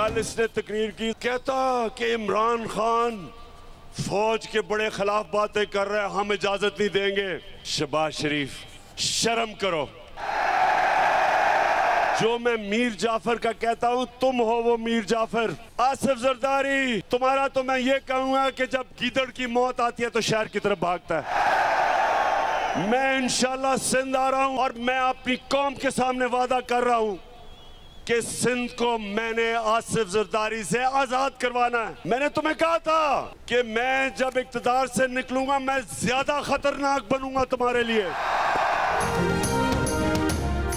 कल इसने तकरीर की, कहता कि इमरान खान फौज के बड़े खिलाफ बातें कर रहे हैं, हम इजाजत नहीं देंगे। शहबाज शरीफ, शर्म करो। जो मैं मीर जाफर का कहता हूं, तुम हो वो मीर जाफर। आसिफ जरदारी, तुम्हारा तो मैं ये कहूंगा कि जब गीदड़ की मौत आती है तो शहर की तरफ भागता है। मैं इंशाल्लाह सिंध आ रहा हूं और मैं अपनी कौम के सामने वादा कर रहा हूं कि सिंध को मैंने आसिफ जरदारी से आजाद करवाना है। मैंने तुम्हें कहा था कि मैं जब इक्तदार से निकलूंगा मैं ज्यादा खतरनाक बनूंगा तुम्हारे लिए।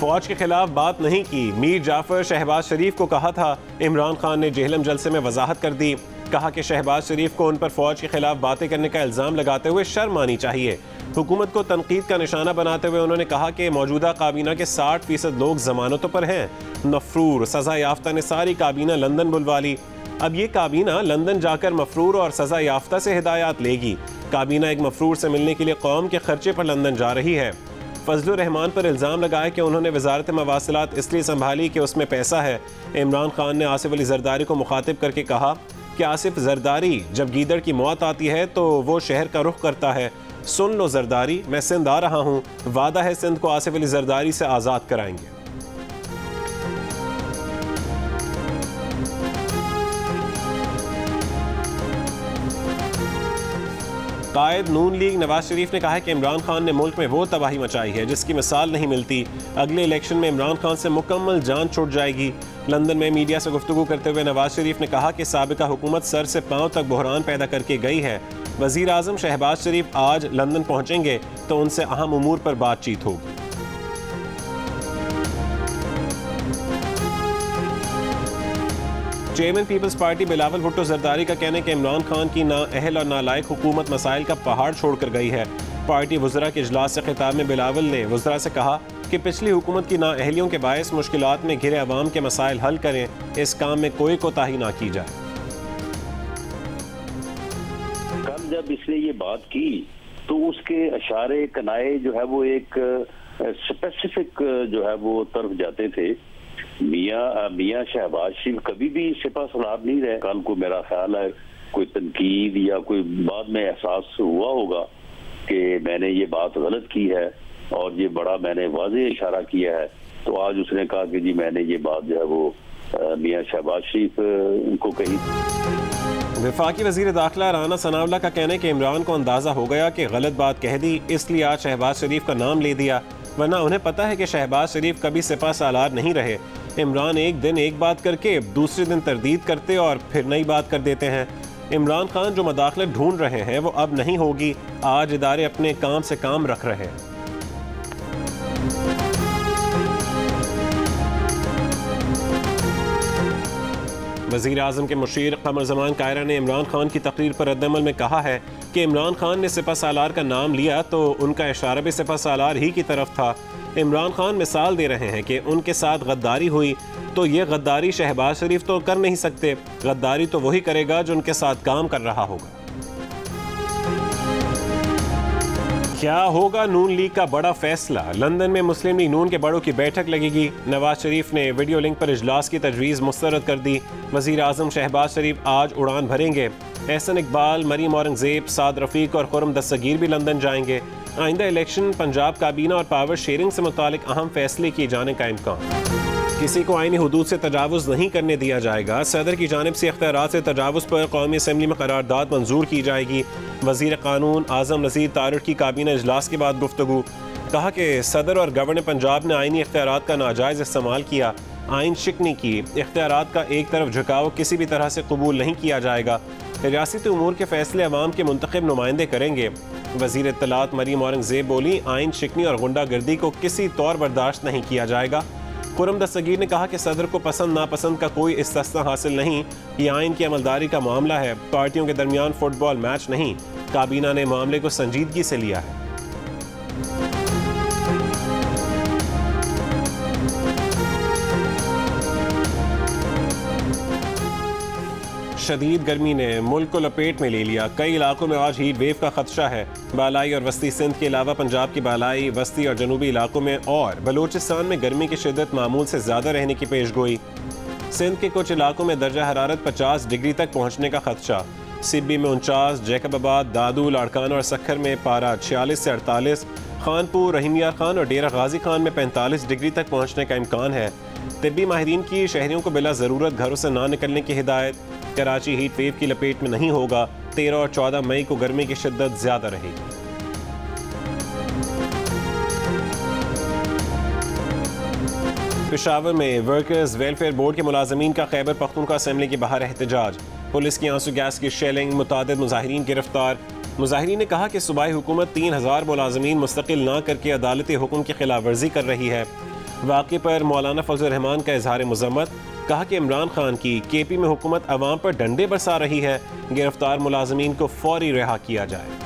फौज के खिलाफ बात नहीं की। मीर जाफर शहबाज शरीफ को कहा था। इमरान खान ने जेहलम जलसे में वजाहत कर दी। कहा कि शहबाज शरीफ को उन पर फौज के खिलाफ बातें करने का इल्ज़ाम लगाते हुए शर्म आनी चाहिए। हुकूमत को तनकीद का निशाना बनाते हुए उन्होंने कहा कि मौजूदा काबीना के 60% लोग जमानतों पर हैं। मफरूर, सज़ा याफ्ता ने सारी काबीना लंदन बुलवा ली। अब ये काबीना लंदन जाकर मफरूर और सज़ा याफ्ता से हिदायत लेगी। काबीना एक मफरूर से मिलने के लिए कौम के खर्चे पर लंदन जा रही है। फजलुर रहमान पर इल्ज़ाम लगाया कि उन्होंने वजारत मवासिलात इसलिए संभाली कि उसमें पैसा है। इमरान खान ने आसिफ अली जरदारी को मुखातिब करके कहा कि आसिफ जरदारी, जब गीदड़ की मौत आती है तो वो शहर का रुख करता है। सुन लो जरदारी, मैं सिंध आ रहा हूँ, वादा है सिंध को आसिफ अली जरदारी से आज़ाद कराएंगे। कायद नून लीग नवाज शरीफ ने कहा है कि इमरान खान ने मुल्क में वो तबाही मचाई है जिसकी मिसाल नहीं मिलती। अगले इलेक्शन में इमरान खान से मुकम्मल जान छूट जाएगी। लंदन में मीडिया से गुफ्तगू करते हुए नवाज शरीफ ने कहा कि साबिका हुकूमत सर से पांव तक बहरान पैदा करके गई है। वज़ीर आज़म शहबाज शरीफ आज लंदन पहुँचेंगे तो उनसे अहम उमूर पर बातचीत होगी। चेयरमैन पीपल्स पार्टी बिलावल भुट्टो जरदारी का कहना है कि इमरान खान की नाअहल और नालायक हुकूमत मसाइल का पहाड़ छोड़कर गई है। पार्टी वज़रा के इजलास से खिताब में बिलावल ने वज़रा से कहा कि पिछली हुकूमत की नाअहलियों के बायस मुश्किलात में घिरे अवाम के मसाइल हल करें, इस काम में कोई कोताही ना की जाए। कल जब इसने ये बात की तो उसके इशारे कनाए जो है वो एक स्पेसिफिक जो है वो तरफ जाते थे। मियाँ शहबाज शरीफ कभी भी सिपा सलार नहीं रहे। कल को मेरा ख्याल है कोई तनकीद या कोई बाद में एहसास हुआ होगा कि मैंने ये बात गलत की है और ये बड़ा मैंने वाज़ेह इशारा किया है, तो आज उसने कहा कि जी मैंने ये बात जो है वो मियाँ शहबाज शरीफ उनको कही। वफाकी वज़ीर दाखिला राना सनावला का कहना है कि इमरान को अंदाज़ा हो गया कि गलत बात कह दी, इसलिए आज शहबाज शरीफ का नाम ले दिया, वरना उन्हें पता है कि शहबाज शरीफ कभी सिपा सालार नहीं रहे। इमरान एक दिन एक बात करके दूसरे दिन तरदीद करते और फिर नई बात कर देते हैं। इमरान खान जो मदाखलत ढूंढ रहे हैं वो अब नहीं होगी। आज इदारे अपने काम से काम रख रहे हैं। वज़ीर आज़म के मुशीर कमर ज़मान कायरा ने इमरान खान की तकरीर पर रद्दअमल में कहा है कि इमरान खान ने सिपा सालार का नाम लिया तो उनका इशारा भी सिपा सालार ही की तरफ था। इमरान खान मिसाल दे रहे हैं कि उनके साथ गद्दारी हुई तो ये गद्दारी शहबाज शरीफ तो कर नहीं सकते। गद्दारी तो वही करेगा जो उनके साथ काम कर रहा होगा। क्या होगा नून लीग का बड़ा फैसला? लंदन में मुस्लिम लीग नून के बड़ों की बैठक लगेगी। नवाज शरीफ ने वीडियो लिंक पर इजलास की तजवीज़ मुस्तरद कर दी। वज़ीर आज़म शहबाज शरीफ आज उड़ान भरेंगे। एहसन इकबाल, मरीम औरंगज़ेब, साद रफ़ीक और खुर्रम दस्तगीर भी लंदन जाएंगे। आइंदा इलेक्शन, पंजाब काबीना और पावर शेयरिंग से मुतालिक अहम फैसले किए जाने का इम्कान। किसी को आईनी हुदूद से तजावुज़ नहीं करने दिया जाएगा। सदर की जानिब से इख्तियारात से तजावुज़ पर कौमी असम्बली में करारदाद मंजूर की जाएगी। वज़ीर क़ानून आज़म नज़ीर तारिक की काबीना इजलास के बाद गुफ्तगू। कहा कि सदर और गवर्नर पंजाब ने आईनी इख्तियारात का नाजायज़ इस्तेमाल किया, आइन शिकनी की। इख्तियारात का एक तरफ झुकाव किसी भी तरह से कबूल नहीं किया जाएगा। रियासती उमूर के फैसले अवाम के मुंतखब नुमाइंदे करेंगे। वज़ीर इत्तलात मरीम औरंगज़ेब बोली, आइन शिकनी और गुंडागर्दी को किसी तौर बर्दाश्त नहीं किया जाएगा। खुर्रम दस्तगीर ने कहा कि सदर को पसंद नापसंद का कोई इस्तिस्ना हासिल नहीं, ये आइन की अमलदारी का मामला है, पार्टियों के दरमियान फुटबॉल मैच नहीं। काबीना ने मामले को संजीदगी से लिया है। शदीद गर्मी ने मुल्क को लपेट में ले लिया। कई इलाकों में आज हीट वेव का खदशा है। बालाई और वस्ती सिंध के अलावा पंजाब की बालाई, वस्ती और जनूबी इलाकों में और बलूचिस्तान में गर्मी की शिद्दत मामूल से ज़्यादा रहने की पेशगोई। सिंध के कुछ इलाकों में दर्जा हरारत 50 डिग्री तक पहुंचने का खदशा। सिब्बी में 49, जैकबाबाद, दादू, लाड़काना और सक्खर में पारा 46 से 48, खानपुर, रहीमिया खान और डेरा गाजी खान में 45 डिग्री तक पहुंचने का इम्कान है। तिब्बी माहिरीन की शहरियों को बिला ज़रूरत घरों से ना निकलने की हिदायत। कराची हीट वेव की लपेट में नहीं होगा। 13 और 14 मई को गर्मी की शिद्दत ज़्यादा रहेगी। पेशावर में वर्कर्स वेलफेयर बोर्ड के मुलाजमीन का खैबर पख्तूनख्वा असेंबली के बाहर एहतजाज। पुलिस की आंसू गैस की शेलिंग, मुतादिद मुजाहिरीन गिरफ्तार। मुजाहिरीन ने कहा कि सूबाई हुकूमत 3000 मुलाजमीन मुस्तकिल ना करके अदालती हुक्म की खिलाफ वर्जी कर रही है। वाक़े पर मौलाना फजल रहमान का इजहार मज़म्मत। कहा कि इमरान खान की केपी में हुकूमत अवाम पर डंडे बरसा रही है। गिरफ्तार मुलाजमीन को फौरी रिहा किया जाए।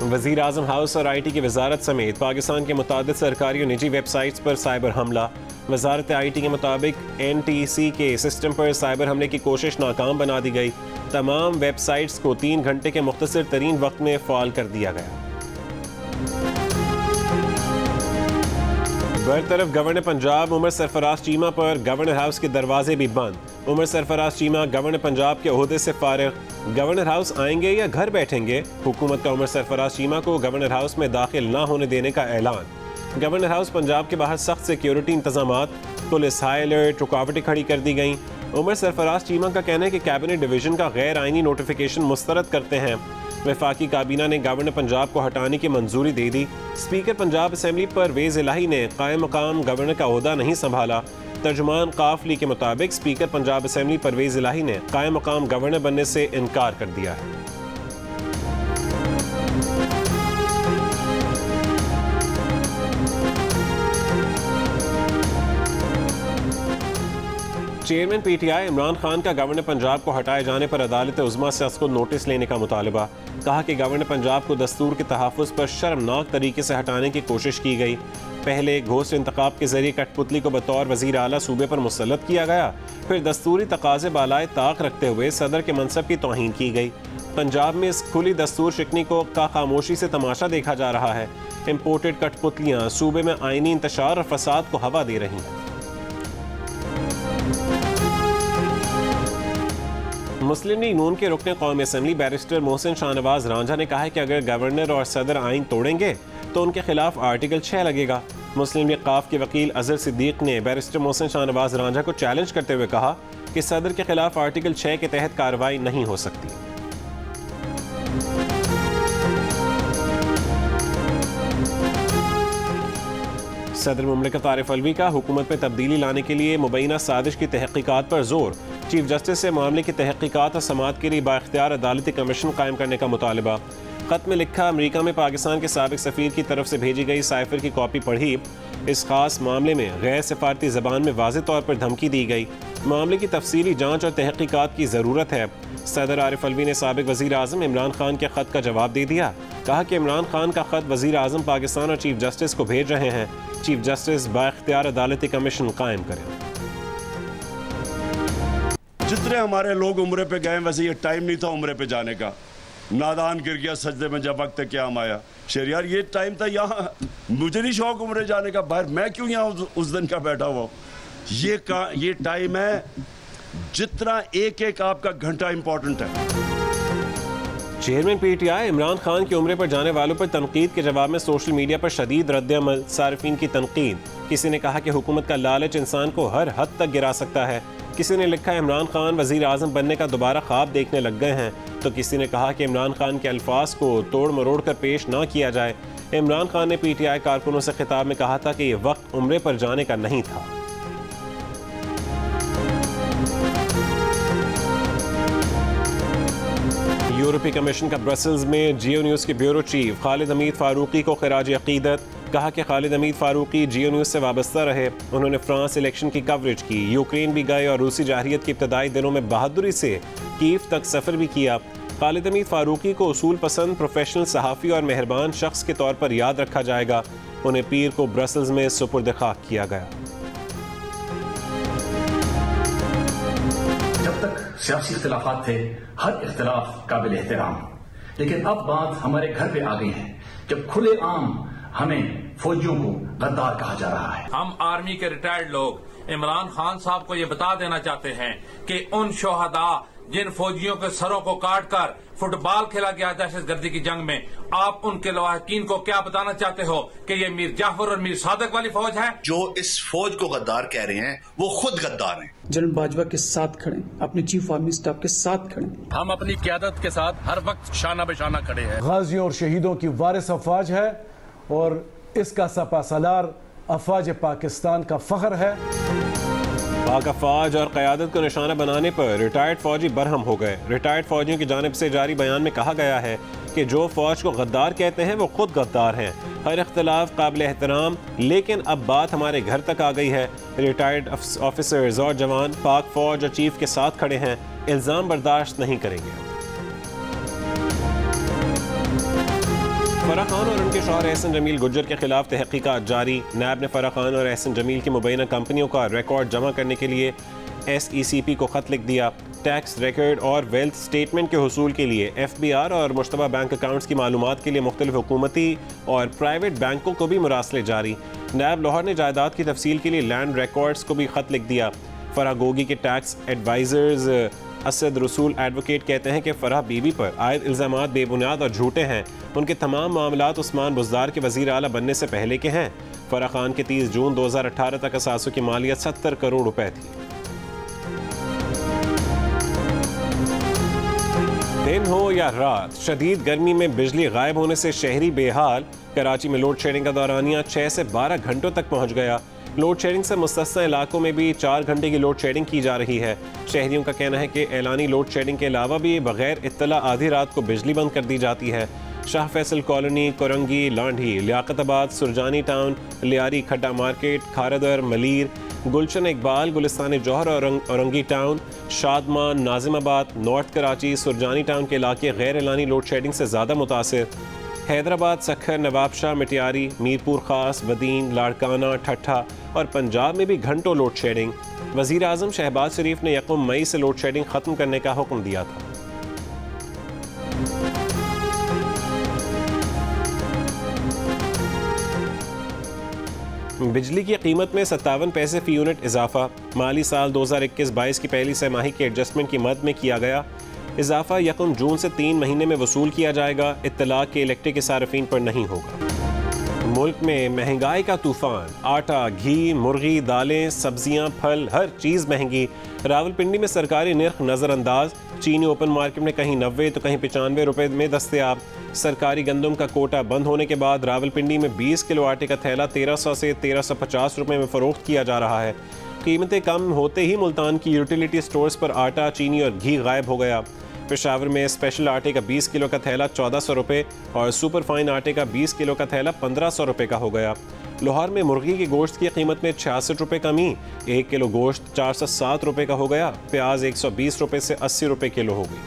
वज़ीर आज़म हाउस और IT की वजारत समेत पाकिस्तान के मुतादिद सरकारी और निजी वेबसाइट्स पर साइबर हमला। वजारत IT के मुताबिक NTC के सिस्टम पर साइबर हमले की कोशिश नाकाम बना दी गई। तमाम वेबसाइट्स को 3 घंटे के मुख्तसर तरीन वक्त में फ़ाल कर दिया गया। बरतरफ गवर्नर पंजाब उमर सरफराज चीमा पर गवर्नर हाउस के दरवाजे भी बंद। उमर सरफराज चीमा गवर्नर पंजाब के ओहदे से फारिग। गवर्नर हाउस आएंगे या घर बैठेंगे? हुकूमत का उमर सरफराज चीमा को गवर्नर हाउस में दाखिल ना होने देने का ऐलान। गवर्नर हाउस पंजाब के बाहर सख्त सिक्योरिटी इंतजामात, पुलिस हाई अलर्ट, रुकावटें खड़ी कर दी गई। उमर सरफराज चीमा का कहना है कि कैबिनेट डिवीजन का गैर आइनी नोटिफिकेशन मुस्तरद करते हैं। वफाकी काबीना ने गवर्नर पंजाब को हटाने की मंजूरी दे दी। स्पीकर पंजाब असेंबली परवेज इलाही ने कायम मकाम गवर्नर का ओहदा नहीं संभाला। तर्जुमान काफली के मुताबिक स्पीकर पंजाब असेंबली परवेज इलाही ने कायम मकाम गवर्नर बनने से इनकार कर दिया है। चेयरमैन PTI इमरान खान का गवर्नर पंजाब को हटाए जाने पर अदालत उज़्मा से उसको नोटिस लेने का मुतालबा। कहा कि गवर्नर पंजाब को दस्तूर के तहफ़्फ़ुज़ पर शर्मनाक तरीके से हटाने की कोशिश की गई। पहले घोस्ट इंतखाब के जरिए कठपुतली को बतौर वज़ीर आला सूबे पर मुसल्लत किया गया, फिर दस्तूरी तकाज़े बालाए ताक रखते हुए सदर के मनसब की तौहीन की गई। पंजाब में इस खुली दस्तूर शिकनी को का खामोशी से तमाशा देखा जा रहा है। इम्पोर्टेड कठपुतलियाँ सूबे में आइनी इंतशार और फसाद को हवा दे रही हैं। मुस्लिम लीग नून के रुकने कौमी असेंबली बैरिस्टर मोहसिन शाहनवाज रांझा ने कहा है कि अगर गवर्नर और सदर आइन तोड़ेंगे तो उनके खिलाफ आर्टिकल 6 लगेगा। मुस्लिम लीग काफ के वकील अजहर सिद्दीक ने बैरिस्टर मोहसिन शाहनवाज रांझा को चैलेंज करते हुए कहा कि सदर के खिलाफ आर्टिकल 6 के तहत कार्रवाई नहीं हो सकती। सदर मुमलिकत आरिफ अलवी का हुकूमत में तब्दीली लाने के लिए मुबैना साजिश की तहकीकात पर जोर। चीफ जस्टिस से मामले की तहकीकात और समाअत के लिए बाइख्तियार अदालती कमीशन कायम करने का मुतालबा। खत में लिखा, अमरीका में पाकिस्तान के साबिक सफ़ीर की तरफ से भेजी गई साइफर की कॉपी पढ़ी। इस खास मामले में गैर सिफारती ज़बान में वाज़ेह तौर पर धमकी दी गई। मामले की तफसीली जाँच और तहकीकात की ज़रूरत है। सदर आरिफ अलवी ने साबिक वज़ीर आज़म इमरान खान के ख़त का जवाब दे दिया। कहा कि इमरान खान का ख़त वज़ीर आज़म पाकिस्तान और चीफ जस्टिस को भेज रहे हैं। चीफ जस्टिस बाइख्तियार अदालती कमीशन कायम करें। जितने हमारे लोग उम्रे पे गए वैसे ये टाइम नहीं था उम्रे पे जाने का। नादान गिर गया सजदे में जब वक्त क़याम आया। शेर यार ये टाइम था, यहाँ मुझे नहीं शौक उम्रे जाने का, बाहर मैं क्यों यहाँ उस दिन का बैठा हुआ। ये टाइम है जितना एक एक आपका घंटा इंपॉर्टेंट है। चेयरमैन PTI इमरान खान की उम्रे पर जाने वालों पर तनकीद के जवाब में सोशल मीडिया पर शदीद रद्द-ए-अमल। सारिफीन की तनकीद। किसी ने कहा कि हुकूमत का लालच इंसान को हर हद तक गिरा सकता है। किसी ने लिखा, इमरान खान वज़ीर आज़म बनने का दोबारा ख्वाब देखने लग गए हैं। तो किसी ने कहा कि इमरान खान के अल्फाज को तोड़ मरोड़ कर पेश ना किया जाए। इमरान खान ने PTI कारकुनों से खिताब में कहा था कि यह वक्त उम्रे पर जाने का नहीं था। यूरोपीय कमीशन का ब्रसल्स में जियो न्यूज़ के ब्यूरो चीफ खालिद हमीद फारूकी को खिराज अकीदत। कहा कि खालिद हमीद फारूकी जियो न्यूज़ से वाबस्ता रहे। उन्होंने फ्रांस इलेक्शन की कवरेज की, यूक्रेन भी गए और रूसी जारहियत की इब्तदाई दिनों में बहादुरी से कीव तक सफ़र भी किया। खालिद हमीद फारूकी को उसूल पसंद, प्रोफेशनल, सहाफ़ी और मेहरबान शख्स के तौर पर याद रखा जाएगा। उन्हें पीर को ब्रसल्स में सुपुर्द खाक किया गया। जब तक सियासी इख्तिलाफात थे, हर इख्तिलाफ काबिल एहतराम, लेकिन अब बात हमारे घर पे आ गई है जब खुलेआम हमें फौजियों को गद्दार कहा जा रहा है। हम आर्मी के रिटायर्ड लोग इमरान खान साहब को ये बता देना चाहते हैं कि उन शोहदा जिन फौजियों के सरों को काट कर फुटबॉल खेला गया दहशतगर्दी की जंग में, आप उनके लवाहकीन को क्या बताना चाहते हो कि ये मीर जाफर और मीर सादक वाली फौज है? जो इस फौज को गद्दार कह रहे हैं वो खुद गद्दार हैं। जनरल बाजवा के साथ खड़े, अपनी चीफ आर्मी स्टाफ के साथ खड़े। हम अपनी क़यादत के साथ हर वक्त शाना बेशाना खड़े हैं। गाजियों और शहीदों की वारिस अफवाज है और इसका सपासलार अफवाज पाकिस्तान का फख्र है। पाक अफवाज और क़यादत को निशाना बनाने पर रिटायर्ड फौजी बरहम हो गए। रिटायर्ड फौजियों की जानिब से जारी बयान में कहा गया है कि जो फौज को गद्दार कहते हैं वो खुद गद्दार हैं। हर इख्तलाफ काबिल एहतराम, लेकिन अब बात हमारे घर तक आ गई है। रिटायर्ड ऑफिसर्स और जवान पाक फौज और चीफ के साथ खड़े हैं, इल्ज़ाम बर्दाश्त नहीं करेंगे। फराह खान और उनके शौहर एहसन जमील गुज्जर के खिलाफ तहकीकात जारी। नैब ने फराह खान और एहसन जमील की मुबैना कंपनियों का रिकॉर्ड जमा करने के लिए SECP को खत लिख दिया। टैक्स रिकॉर्ड और वेल्थ स्टेटमेंट के हुसूल के लिए FBR और मुश्तबा बैंक अकाउंट्स की मालूमात के लिए मुख्तलिफ हुकूमती और प्राइवेट बैंकों को भी मुरासले जारी। नैब लाहौर ने जायदाद की तफसील के लिए लैंड रिकॉर्ड्स को भी खत लिख दिया। फराह गोगी के टैक्स एडवाइजर्स असद रसूल एडवोकेट कहते हैं कि फराह बीबी पर आयद इल्ज़ामात बेबुनियाद और झूठे हैं। उनके तमाम मामलात उस्मान बुज़दार के वज़ीर आला बनने से पहले के हैं। फराह खान के 30 जून 2018 तक असासों की मालियत 70 करोड़ रुपए थी। दिन हो या रात, शदीद गर्मी में बिजली गायब होने से शहरी बेहाल। कराची में लोड शेडिंग का दौरानिया 6 से 12 घंटों तक पहुँच गया। लोड शेडिंग से मुस्तस्ना इलाकों में भी 4 घंटे की लोड शेडिंग की जा रही है। शहरियों का कहना है कि एलानी लोड शेडिंग के अलावा भी बगैर इत्तला आधी रात को बिजली बंद कर दी जाती है। शाह फैसल कॉलोनी, कोरंगी, लांढी, लियाकताबाद, सुरजानी टाउन, लियारी, खड्डा मार्केट, खारदर, मलीर, गुलशन इकबाल, गुलिस्तान जौहर और Orangi town, Shadman, Nazimabad, north Karachi, Surjani town के इलाके गैर एलानी लोड शेडिंग से ज़्यादा मुतासिर। हैदराबाद, सखर, नवाबशाह, मिटियारी, मीरपुर खास, वदीन, लाड़काना, ठट्ठा और पंजाब में भी घंटों लोड शेडिंग। वज़ीर आज़म शहबाज शरीफ ने 1 मई से लोड शेडिंग ख़त्म करने का हुक्म दिया था। बिजली की कीमत में 57 पैसे फ़ी यूनिट इजाफा। माली साल 2021-22 की पहली छमाही के एडजस्टमेंट की मद में किया गया इजाफा 1 जून से 3 महीने में वसूल किया जाएगा। इत्तलाक के इलेक्ट्रिक के सार्फिन पर नहीं होगा। मुल्क में महंगाई का तूफान। आटा, घी, मुर्गी, दालें, सब्जियां, फल, हर चीज़ महंगी। रावलपिंडी में सरकारी निर्ख नज़रअंदाज। चीनी ओपन मार्केट में कहीं 90 तो कहीं 95 रुपये में दस्तयाब। सरकारी गंदम का कोटा बंद होने के बाद रावलपिंडी में 20 किलो आटे का थैला 1300 से 1350 रुपये में फ़रोख्त किया जा रहा है। कीमतें कम होते ही मुल्तान की यूटिलिटी स्टोर्स पर आटा, चीनी और घी गायब हो गया। पेशावर में स्पेशल आटे का 20 किलो का थैला 1400 रुपये और सुपर फाइन आटे का 20 किलो का थैला 1500 रुपये का हो गया। लाहौर में मुर्गी की गोश्त की कीमत में 66 रुपये कमी, 1 किलो गोश्त 407 रुपये का हो गया। प्याज 120 रुपये से 80 रुपये किलो हो गई।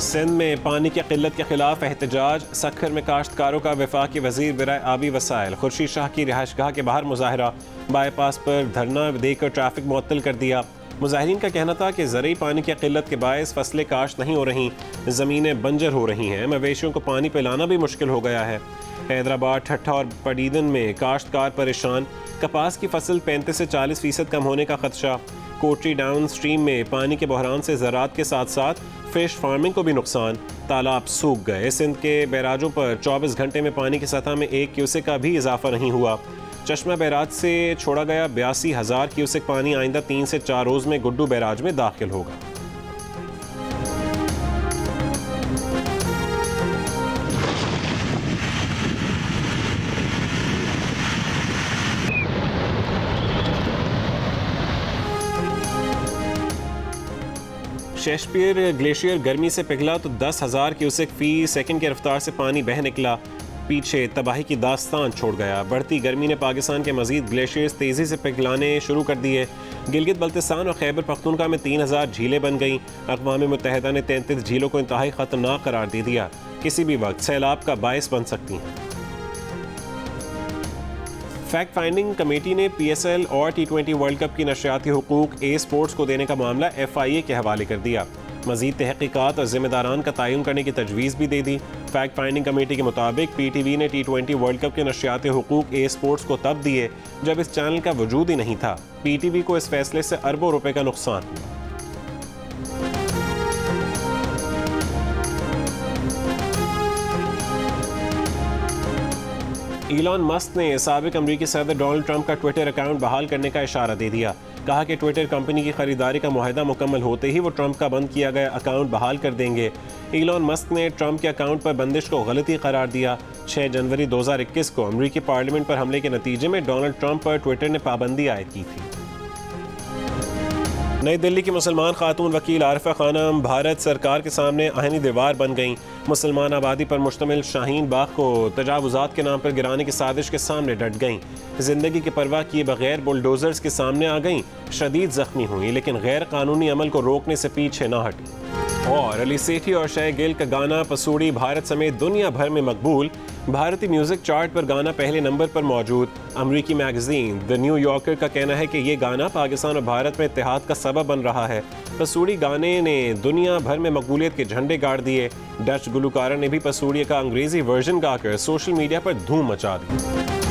सिंध में पानी की किल्लत के खिलाफ एहतजाज। सखर में काश्तकारों का वफाकी वजीर बराए आबी वसाइल खुर्शीद शाह की रिहाइशगाह के बाहर मुजाहरा। बाईपास पर धरना देकर ट्रैफिक मुअत्तल कर दिया। मुजाहिरीन का कहना था कि ज़रूरी पानी की किल्लत के बायस फसलें काश्त नहीं हो रही, ज़मीनें बंजर हो रही हैं, मवेशियों को पानी पिलाना भी मुश्किल हो गया है। हैदराबाद, ठट्ठा और पडीदन में काश्तकार परेशान। कपास की फसल 35 से 40% कम होने का खदशा। कोटरी डाउन स्ट्रीम में पानी के बहरान से ज़राअत के साथ साथ फिश फार्मिंग को भी नुकसान। तालाब सूख गए। सिंध के बैराजों पर 24 घंटे में पानी की सतह में 1 क्यूसेक का भी इजाफा नहीं हुआ। चश्मा बैराज से छोड़ा गया 82,000 क्यूसेक पानी आइंदा 3 से 4 रोज़ में गुड्डू बैराज में दाखिल होगा। शेक्सपियर ग्लेशियर गर्मी से पिघला तो 10,000 क्यूसेक फी सेकंड की रफ्तार से पानी बह निकला। पीछे तबाही की दास्तान छोड़ गया। बढ़ती गर्मी ने पाकिस्तान के मजीद ग्लेशियर्स तेज़ी से पिघलाने शुरू कर दिए। गिलगित बल्तिस्तान और खैबर पख्तूनख्वा में 3000 झीलें बन गईं। अक़वाम मुत्तहिदा ने 33 झीलों को इंतहाई ख़तरनाक करार दे दिया, किसी भी वक्त सैलाब का बायस बन सकती हैं। फैक्ट फाइंडिंग कमेटी ने PSL और T20 वर्ल्ड कप की नशरियाती हुकूक A स्पोर्ट्स को देने का मामला FIA के हवाले कर दिया। मज़ीद तहक़ीक़ात और ज़िम्मेदारान का तयन करने की तजवीज़ भी दे दी। फैक्ट फाइंडिंग कमेटी के मुताबिक PTV ने T20 वर्ल्ड कप के नशियाती हुकूक ए स्पोर्ट्स को तब दिए जब इस चैनल का वजूद ही नहीं था। PTV को इस फैसले से अरबों रुपए का नुकसान हुआ। इलॉन मस्क ने साबिक अमरीकी सदर डोनाल्ड ट्रंप का ट्विटर अकाउंट बहाल करने का इशारा दे दिया। कहा कि ट्विटर कंपनी की खरीदारी का मुआहदा मुकम्मल होते ही वो ट्रंप का बंद किया गया अकाउंट बहाल कर देंगे। इलॉन मस्क ने ट्रंप के अकाउंट पर बंदिश को गलती करार दिया। 6 जनवरी 2021 को अमरीकी पार्लियामेंट पर हमले के नतीजे में डोनाल्ड ट्रंप पर ट्विटर ने पाबंदी आयद की थी। नई दिल्ली की मुसलमान खातून वकील आरिफा खानम भारत सरकार के सामने आहिनी दीवार बन गईं। मुसलमान आबादी पर मुश्तमिल शाहीन बाग को तजावुजात के नाम पर गिराने की साजिश के सामने डट गईं। जिंदगी की परवाह किए बगैर बुलडोजर्स के सामने आ गईं, शदीद जख्मी हुई लेकिन गैर कानूनी अमल को रोकने से पीछे न हटी। और अली सेठी और शय गिल का गाना पसूड़ी भारत समेत दुनिया भर में मकबूल। भारतीय म्यूजिक चार्ट पर गाना पहले नंबर पर मौजूद। अमरीकी मैगजीन द न्यू यॉर्कर का कहना है कि ये गाना पाकिस्तान और भारत में इत्तेहाद का सबब बन रहा है। पसूड़ी गाने ने दुनिया भर में मकबूलियत के झंडे गाड़ दिए। डच गुलकारा ने भी पसूड़ी का अंग्रेजी वर्जन गाकर सोशल मीडिया पर धूम मचा दी।